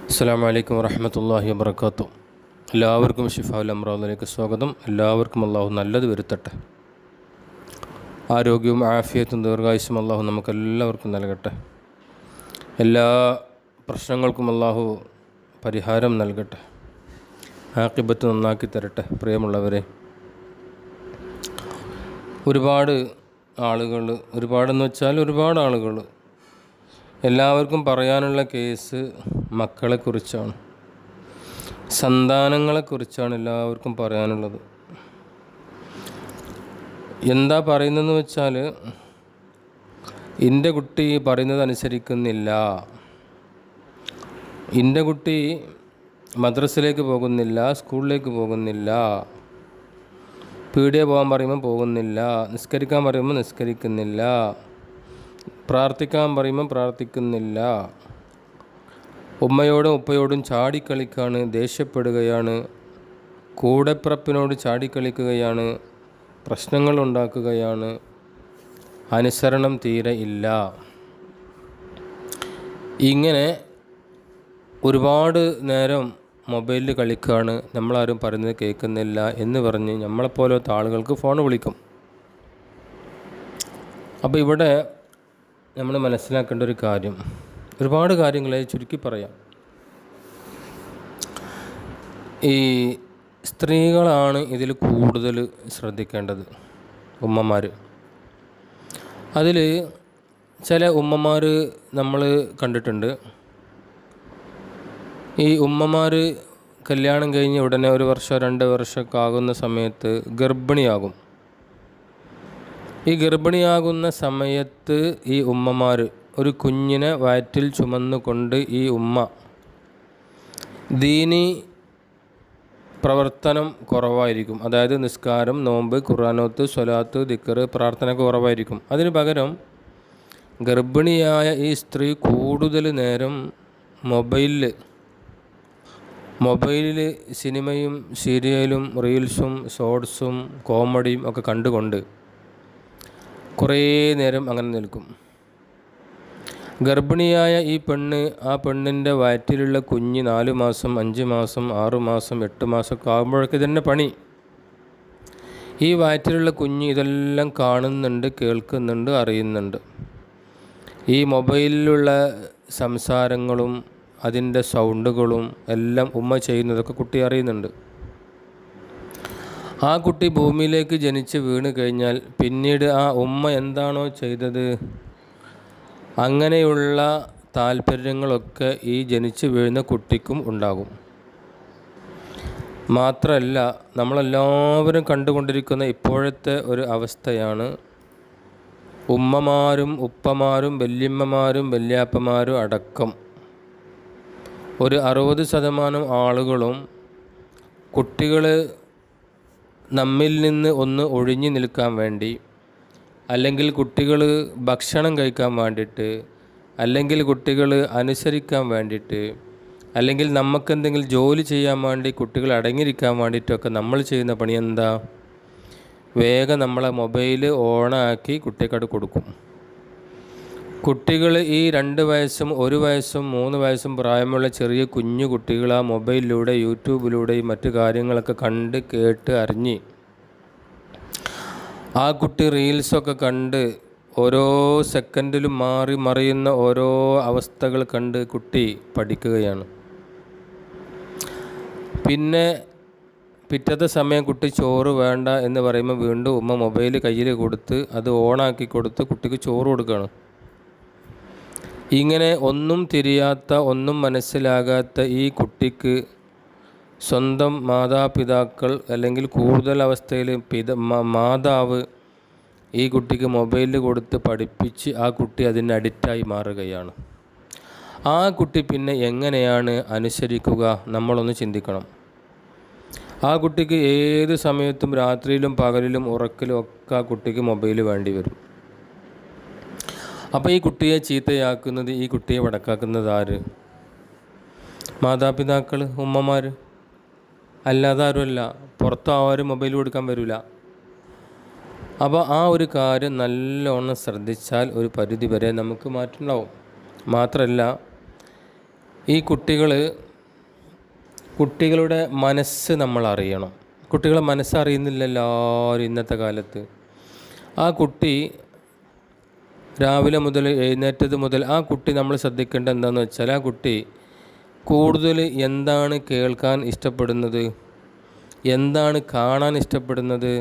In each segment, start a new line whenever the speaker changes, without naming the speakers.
അസ്സലാമു അലൈക്കും വറഹ്മത്തുള്ളാഹി വബറകാതുഹു. എല്ലാവർക്കും ഷിഫാഉൽ അംറാദിലേക്ക് സ്വാഗതം. എല്ലാവർക്കും അള്ളാഹു നല്ലത് വരുത്തട്ടെ. ആരോഗ്യവും ആഫിയത്തും ദീർഘായുസ്സും അള്ളാഹു നമുക്കെല്ലാവർക്കും നൽകട്ടെ. എല്ലാ പ്രശ്നങ്ങൾക്കും അള്ളാഹു പരിഹാരം നൽകട്ടെ. ആഖിബത്ത് നന്നാക്കി തരട്ടെ. പ്രിയമുള്ളവരെ, ഒരുപാട് ആളുകൾ എല്ലാവർക്കും പറയാനുള്ള കേസ് മക്കളെക്കുറിച്ചാണ്, സന്താനങ്ങളെക്കുറിച്ചാണ് എല്ലാവർക്കും പറയാനുള്ളത്. എന്താ പറയുന്നതെന്ന് വെച്ചാൽ, എൻ്റെ കുട്ടി പറയുന്നത് അനുസരിക്കുന്നില്ല, എൻ്റെ കുട്ടി മദ്രസയിലേക്ക് പോകുന്നില്ല, സ്കൂളിലേക്ക് പോകുന്നില്ല, പീടികയിൽ പോകാൻ പറയുമ്പോൾ പോകുന്നില്ല, നിസ്കരിക്കാൻ പറയുമ്പോൾ നിസ്കരിക്കുന്നില്ല, പ്രാർത്ഥിക്കാൻ പറയുമ്പോൾ പ്രാർത്ഥിക്കുന്നില്ല, ഉമ്മയോടും ഉപ്പയോടും ചാടിക്കളിക്കാണ്, ദേഷ്യപ്പെടുകയാണ്, കൂടെപ്പിറപ്പിനോട് ചാടിക്കളിക്കുകയാണ്, പ്രശ്നങ്ങൾ ഉണ്ടാക്കുകയാണ്, അനുസരണം തീരെ ഇല്ല. ഇങ്ങനെ ഒരുപാട് നേരം മൊബൈലിൽ കളിക്കുകയാണ്, നമ്മളാരും പറയുന്നത് കേൾക്കുന്നില്ല എന്ന് പറഞ്ഞ് നമ്മളെപ്പോലത്തെ ആളുകൾക്ക് ഫോൺ വിളിക്കും. അപ്പോൾ ഇവിടെ നമ്മൾ മനസ്സിലാക്കേണ്ട ഒരു കാര്യം, ഒരുപാട് കാര്യങ്ങളെ ചുരുക്കി പറയാം. ഈ സ്ത്രീകളാണ് ഇതിൽ കൂടുതൽ ശ്രദ്ധിക്കേണ്ടത്, ഉമ്മമാർ. അതിൽ ചില ഉമ്മമാർ നമ്മൾ കണ്ടിട്ടുണ്ട്, ഈ ഉമ്മമാർ കല്യാണം കഴിഞ്ഞ് ഉടനെ 1 വർഷം 2 വർഷമൊക്കെ ആകുന്ന സമയത്ത് ഗർഭിണിയാകും. ഈ ഗർഭിണിയാകുന്ന സമയത്ത് ഈ ഉമ്മമാർ ഒരു കുഞ്ഞിനെ വയറ്റിൽ ചുമന്നുകൊണ്ട് ഈ ഉമ്മ ദീനി പ്രവർത്തനം കുറവായിരിക്കും. അതായത് നിസ്കാരം, നോമ്പ്, ഖുർആനോത്ത്, സ്വലാത്ത്, ദിക്ർ, പ്രാർത്ഥന കുറവായിരിക്കും. അതിന് പകരം ഗർഭിണിയായ ഈ സ്ത്രീ കൂടുതൽ നേരം മൊബൈലിൽ സിനിമയും സീരിയലും റീൽസും ഷോർട്സും കോമഡിയും ഒക്കെ കണ്ടുകൊണ്ട് കുറേ നേരം അങ്ങനെ നിൽക്കും. ഗർഭിണിയായ ഈ പെണ്ണ്, ആ പെണ്ണിൻ്റെ വയറ്റിലുള്ള കുഞ്ഞ് 4 മാസം 5 മാസം 6 മാസം 8 മാസമൊക്കെ ആകുമ്പോഴൊക്കെ ഇതന്നെ പണി. ഈ വയറ്റിലുള്ള കുഞ്ഞ് ഇതെല്ലാം കാണുന്നുണ്ട്, കേൾക്കുന്നുണ്ട്, അറിയുന്നുണ്ട്. ഈ മൊബൈലിലുള്ള സംസാരങ്ങളും അതിൻ്റെ സൗണ്ടുകളും എല്ലാം ഉമ്മ ചെയ്യുന്നതൊക്കെ കുട്ടി അറിയുന്നുണ്ട്. ആ കുട്ടി ഭൂമിയിലേക്ക് ജനിച്ച് വീണ് കഴിഞ്ഞാൽ പിന്നീട് ആ ഉമ്മ എന്താണോ ചെയ്തത്, അങ്ങനെയുള്ള താല്പര്യങ്ങളൊക്കെ ഈ ജനിച്ച് വീഴുന്ന കുട്ടിക്കും ഉണ്ടാകും. മാത്രമല്ല, നമ്മളെല്ലാവരും കണ്ടുകൊണ്ടിരിക്കുന്ന ഇപ്പോഴത്തെ ഒരു അവസ്ഥയാണ്, ഉമ്മമാരും ഉപ്പമാരും വല്യമ്മമാരും വല്യാപ്പമാരും അടക്കം ഒരു 60% ആളുകളും കുട്ടികൾ നമ്മിൽ നിന്ന് ഒന്ന് ഒഴിഞ്ഞു നിൽക്കാൻ വേണ്ടി, അല്ലെങ്കിൽ കുട്ടികൾ ഭക്ഷണം കഴിക്കാൻ വേണ്ടിയിട്ട്, അല്ലെങ്കിൽ കുട്ടികൾ അനുസരിക്കാൻ വേണ്ടിയിട്ട്, അല്ലെങ്കിൽ നമുക്കെന്തെങ്കിലും ജോലി ചെയ്യാൻ വേണ്ടി കുട്ടികൾ അടങ്ങിയിരിക്കാൻ വേണ്ടിയിട്ടൊക്കെ നമ്മൾ ചെയ്യുന്ന പണി എന്താ? വേഗം നമ്മളെ മൊബൈൽ ഓണാക്കി കുട്ടിക്കട് കൊടുക്കും. കുട്ടികൾ ഈ 2 വയസ്സും 1 വയസ്സും 3 വയസ്സും പ്രായമുള്ള ചെറിയ കുഞ്ഞു കുട്ടികൾ ആ മൊബൈലിലൂടെ യൂട്യൂബിലൂടെയും മറ്റു കാര്യങ്ങളൊക്കെ കണ്ട് കേട്ട് അറിഞ്ഞ് ആ കുട്ടി റീൽസൊക്കെ കണ്ട് ഓരോ സെക്കൻഡിലും മറിയുന്ന ഓരോ അവസ്ഥകൾ കണ്ട് കുട്ടി പഠിക്കുകയാണ്. പിന്നെ പിറ്റത്തെ സമയം കുട്ടി ചോറ് വേണ്ട എന്ന് പറയുമ്പോൾ വീണ്ടും ഉമ്മ മൊബൈൽ കയ്യിൽ കൊടുത്ത് അത് ഓണാക്കി കൊടുത്ത് കുട്ടിക്ക് ചോറ് കൊടുക്കുകയാണ്. ഇങ്ങനെ ഒന്നും തിരിയാത്ത, ഒന്നും മനസ്സിലാകാത്ത ഈ കുട്ടിക്ക് സ്വന്തം മാതാപിതാക്കൾ, അല്ലെങ്കിൽ കൂടുതൽ അവസ്ഥയിൽ മാതാവ് ഈ കുട്ടിക്ക് മൊബൈലിൽ കൊടുത്ത് പഠിപ്പിച്ച് ആ കുട്ടി അതിന് അഡിക്റ്റായി മാറുകയാണ്. ആ കുട്ടി പിന്നെ എങ്ങനെയാണ് അനുസരിക്കുക? നമ്മളൊന്ന് ചിന്തിക്കണം. ആ കുട്ടിക്ക് ഏത് സമയത്തും രാത്രിയിലും പകലിലും ഉറക്കിലും ഒക്കെ ആ കുട്ടിക്ക് മൊബൈൽ വേണ്ടി വരും. അപ്പോൾ ഈ കുട്ടിയെ ചീത്തയാക്കുന്നത്, ഈ കുട്ടിയെ വടക്കാക്കുന്നത് ആര്? മാതാപിതാക്കൾ, ഉമ്മമാർ. അല്ലാതെ ആരുമല്ല. പുറത്ത് ആരും മൊബൈൽ കൊടുക്കാൻ വരില്ല. അപ്പോൾ ആ ഒരു കാര്യം നല്ലോണം ശ്രദ്ധിച്ചാൽ ഒരു പരിധി വരെ നമുക്ക് മാറ്റുണ്ടാവും. മാത്രമല്ല, ഈ കുട്ടികളുടെ മനസ്സ് നമ്മൾ അറിയണം. കുട്ടികളെ മനസ്സറിയുന്നില്ല എല്ലാവരും ഇന്നത്തെ കാലത്ത്. ആ കുട്ടി രാവിലെ മുതൽ എഴുന്നേറ്റത് മുതൽ ആ കുട്ടി നമ്മൾ ശ്രദ്ധിക്കേണ്ടത് എന്താണെന്ന് വെച്ചാൽ, ആ കുട്ടി കൂടുതൽ എന്താണ് കേൾക്കാൻ ഇഷ്ടപ്പെടുന്നത്, എന്താണ് കാണാൻ ഇഷ്ടപ്പെടുന്നത്,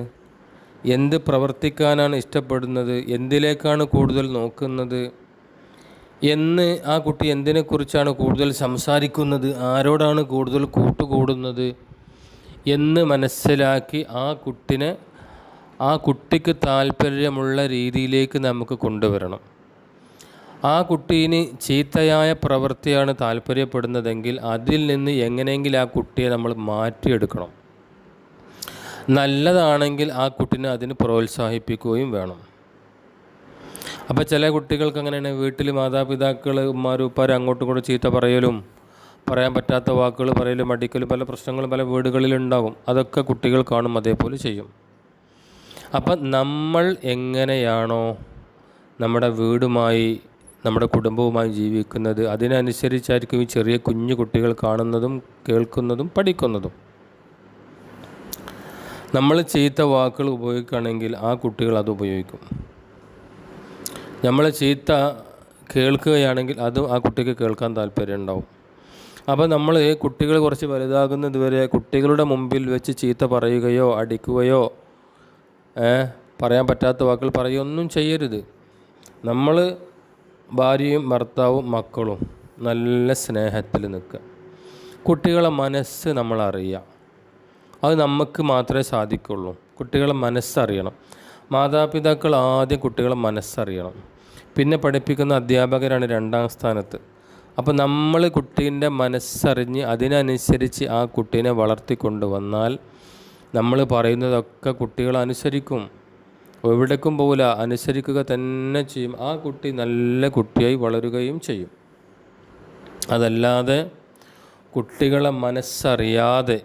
എന്ത് പ്രവർത്തിക്കാനാണ് ഇഷ്ടപ്പെടുന്നത്, എന്തിലേക്കാണ് കൂടുതൽ നോക്കുന്നത് എന്ന്, ആ കുട്ടി എന്തിനെക്കുറിച്ചാണ് കൂടുതൽ സംസാരിക്കുന്നത്, ആരോടാണ് കൂടുതൽ കൂട്ടുകൂടുന്നത് എന്ന് മനസ്സിലാക്കി ആ കുട്ടിക്ക് താല്പര്യമുള്ള രീതിയിലേക്ക് നമുക്ക് കൊണ്ടുവരണം. ആ കുട്ടീന് ചീത്തയായ പ്രവൃത്തിയാണ് താല്പര്യപ്പെടുന്നതെങ്കിൽ അതിൽ നിന്ന് എങ്ങനെയെങ്കിലും ആ കുട്ടിയെ നമ്മൾ മാറ്റിയെടുക്കണം. നല്ലതാണെങ്കിൽ ആ കുട്ടീനെ അതിന് പ്രോത്സാഹിപ്പിക്കുകയും വേണം. അപ്പോൾ ചില കുട്ടികൾക്ക് അങ്ങനെയാണ്, വീട്ടിൽ മാതാപിതാക്കൾ ഉമ്മാരും ഉപ്പാരും അങ്ങോട്ടും ഇങ്ങോട്ടും ചീത്ത പറയലും, പറയാൻ പറ്റാത്ത വാക്കുകൾ പറയലും, അടിക്കലും, പല പ്രശ്നങ്ങളും പല വീടുകളിലുണ്ടാകും. അതൊക്കെ കുട്ടികൾ കാണും, അതേപോലെ ചെയ്യും. അപ്പം നമ്മൾ എങ്ങനെയാണോ നമ്മുടെ വീടുമായി നമ്മുടെ കുടുംബവുമായി ജീവിക്കുന്നത്, അതിനനുസരിച്ചായിരിക്കും ഈ ചെറിയ കുഞ്ഞു കുട്ടികൾ കാണുന്നതും കേൾക്കുന്നതും പഠിക്കുന്നതും. നമ്മൾ ചീത്ത വാക്കുകൾ ഉപയോഗിക്കുകയാണെങ്കിൽ ആ കുട്ടികൾ അത് ഉപയോഗിക്കും. നമ്മൾ ചീത്ത കേൾക്കുകയാണെങ്കിൽ അതും ആ കുട്ടിക്ക് കേൾക്കാൻ താല്പര്യം ഉണ്ടാവും. അപ്പോൾ നമ്മൾ കുട്ടികൾ കുറച്ച് വലുതാകുന്നത് വരെ കുട്ടികളുടെ മുമ്പിൽ വെച്ച് ചീത്ത പറയുകയോ അടിക്കുകയോ പറയാൻ പറ്റാത്ത വാക്കുകൾ പറയുകയൊന്നും ചെയ്യരുത്. നമ്മൾ ഭാര്യയും ഭർത്താവും മക്കളും നല്ല സ്നേഹത്തിൽ നിൽക്കുക. കുട്ടികളെ മനസ്സ് നമ്മളറിയാം. അത് നമുക്ക് മാത്രമേ സാധിക്കുള്ളൂ. കുട്ടികളെ മനസ്സറിയണം. മാതാപിതാക്കൾ ആദ്യം കുട്ടികളെ മനസ്സറിയണം, പിന്നെ പഠിപ്പിക്കുന്ന അധ്യാപകരാണ് രണ്ടാം സ്ഥാനത്ത്. അപ്പോൾ നമ്മൾ കുട്ടീൻ്റെ മനസ്സറിഞ്ഞ് അതിനനുസരിച്ച് ആ കുട്ടീനെ വളർത്തിക്കൊണ്ടുവന്നാൽ നമ്മൾ പറയുന്നതൊക്കെ കുട്ടികൾ അനുസരിക്കും. എവിടേക്കും പോകില്ല, അനുസരിക്കുക തന്നെ ചെയ്യും. ആ കുട്ടി നല്ല കുട്ടിയായി വളരുകയും ചെയ്യും. അതല്ലാതെ കുട്ടികളെ മനസ്സറിയാതെ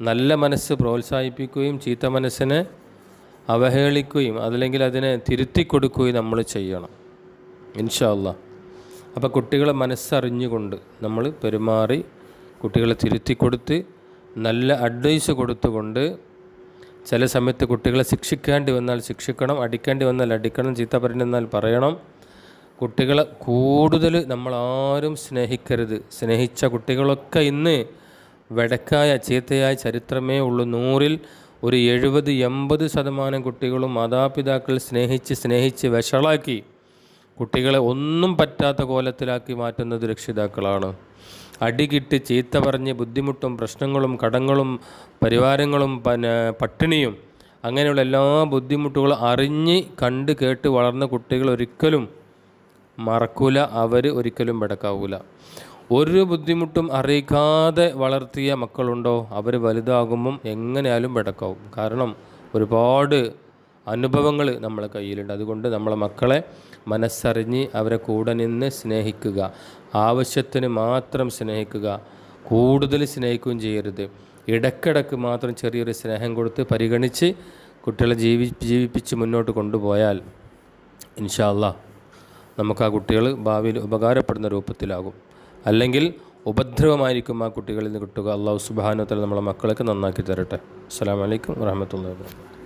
നല്ല മനസ്സ് പ്രോത്സാഹിപ്പിക്കുകയും ചീത്ത മനസ്സിനെ അവഹേളിക്കുകയും അതല്ലെങ്കിൽ അതിനെ തിരുത്തി കൊടുക്കുകയും നമ്മൾ ചെയ്യണം, ഇൻഷാ അല്ലാഹ്. അപ്പോൾ കുട്ടികളെ മനസ്സറിഞ്ഞുകൊണ്ട് നമ്മൾ പെരുമാറി കുട്ടികളെ തിരുത്തി കൊടുത്ത് നല്ല അഡ്വൈസ് കൊടുത്തുകൊണ്ട്, ചില സമയത്ത് കുട്ടികളെ ശിക്ഷിക്കേണ്ടി വന്നാൽ ശിക്ഷിക്കണം, അടിക്കേണ്ടി വന്നാൽ അടിക്കണം, ചീത്ത പറഞ്ഞാൽ പറയണം. കുട്ടികളെ കൂടുതൽ നമ്മളാരും സ്നേഹിക്കരുത്. സ്നേഹിച്ച കുട്ടികളൊക്കെ ഇന്ന് വെടക്കായ ചീത്തയായ ചരിത്രമേ ഉള്ളൂ. 100-ൽ ഒരു 70-80% കുട്ടികളും മാതാപിതാക്കൾ സ്നേഹിച്ച് വഷളാക്കി കുട്ടികളെ ഒന്നും പറ്റാത്ത കോലത്തിലാക്കി മാറ്റുന്നത് രക്ഷിതാക്കളാണ്. അടികിട്ട് ചീത്ത പറഞ്ഞ് ബുദ്ധിമുട്ടും പ്രശ്നങ്ങളും കടങ്ങളും പരിവാരങ്ങളും പട്ടിണിയും അങ്ങനെയുള്ള എല്ലാ ബുദ്ധിമുട്ടുകളും അറിഞ്ഞ് കണ്ട് കേട്ട് വളർന്ന കുട്ടികൾ ഒരിക്കലും മറക്കൂല, അവർ ഒരിക്കലും വെടക്കാവൂല. ഒരു ബുദ്ധിമുട്ടും അറിയിക്കാതെ വളർത്തിയ മക്കളുണ്ടോ, അവർ വലുതാകുമ്പം എങ്ങനെയാലും വെടക്കാവും. കാരണം ഒരുപാട് അനുഭവങ്ങൾ നമ്മളെ കയ്യിലുണ്ട്. അതുകൊണ്ട് നമ്മളെ മക്കളെ മനസ്സറിഞ്ഞ് അവരെ കൂടെ നിന്ന് സ്നേഹിക്കുക, ആവശ്യത്തിന് മാത്രം സ്നേഹിക്കുക, കൂടുതൽ സ്നേഹിക്കുകയും ചെയ്യരുത്. ഇടയ്ക്കിടയ്ക്ക് മാത്രം ചെറിയൊരു സ്നേഹം കൊടുത്ത് പരിഗണിച്ച് കുട്ടികളെ ജീവിപ്പിച്ച് മുന്നോട്ട് കൊണ്ടുപോയാൽ ഇൻഷാ അല്ലാഹ് നമുക്ക് ആ കുട്ടികൾ ഭാവിയിൽ ഉപകാരപ്പെടുന്ന രൂപത്തിലാകും. അല്ലെങ്കിൽ ഉപദ്രവമായിരിക്കും ആ കുട്ടികളിൽ നിന്ന് കിട്ടുക. അല്ലാഹു സുബ്ഹാനഹു വ തആല നമ്മളെ മക്കളൊക്കെ നന്നാക്കി തരട്ടെ. അസ്സലാമു അലൈക്കും വറഹ്മത്തുള്ളാഹി വബറകാതുഹു.